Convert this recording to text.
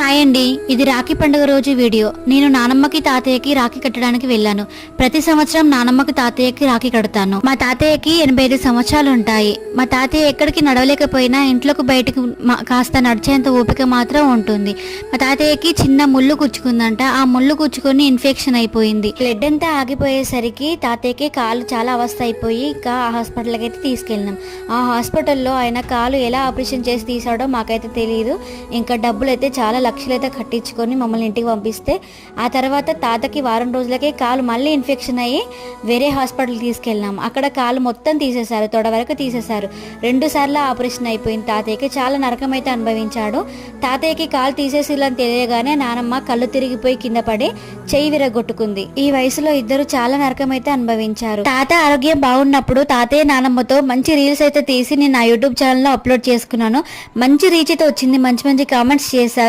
Hi అండి, ఇది రాఖీ పండుగ రోజు వీడియో. నేను నానమ్మకి తాతయ్యకి రాఖీ కట్టడానికి వెళ్ళాను. ప్రతి సంవత్సరం నానమ్మకి తాతయ్యకి రాఖీ కడతాను. మా తాతయ్యకి 85 సంవత్సరాలు ఉంటాయి. మా తాతయ్య ఎక్కడికి నడవలేకపోయినా ఇంట్లోకి బయటకు కాస్త నడిచేంత ఓపిక మాత్రం ఉంటుంది. మా తాతయ్యకి చిన్న ముళ్ళు కుచ్చుకుందంట. ఆ ముళ్ళు కుచ్చుకొని ఇన్ఫెక్షన్ అయిపోయింది. బ్లడ్ అంతా ఆగిపోయేసరికి తాతయ్యకి కాలు చాలా అవస్థ అయిపోయి ఇంకా ఆ హాస్పిటల్కి అయితే తీసుకెళ్ళినాం. ఆ హాస్పిటల్లో ఆయన కాలు ఎలా ఆపరేషన్ చేసి తీసాడో మాకైతే తెలియదు. ఇంకా డబ్బులు అయితే చాలా లక్షలైతే కట్టించుకొని మమ్మల్ని ఇంటికి పంపిస్తే ఆ తర్వాత తాతకి వారం రోజులకే కాలు మళ్ళీ ఇన్ఫెక్షన్ అయ్యి వేరే హాస్పిటల్ తీసుకెళ్ళినాం. అక్కడ కాలు మొత్తం తీసేశారు, తొడ వరకు తీసేశారు. 2 సార్లు ఆపరేషన్ అయిపోయింది. తాతయ్యకి చాలా నరకం అయితే అనుభవించాడు. తాతయ్యకి కాలు తీసేసిలని తెలియగానే నానమ్మ కళ్ళు తిరిగిపోయి కింద పడి చెయ్యి విరగొట్టుకుంది. ఈ వయసులో ఇద్దరు చాలా నరకం అయితే అనుభవించారు. తాత ఆరోగ్యం బాగున్నప్పుడు తాతయ్య నానమ్మతో మంచి రీల్స్ అయితే తీసి నేను నా యూట్యూబ్ ఛానల్లో అప్లోడ్ చేసుకున్నాను. మంచి రీచ్ అయితే వచ్చింది. మంచి మంచి కామెంట్స్ చేశారు.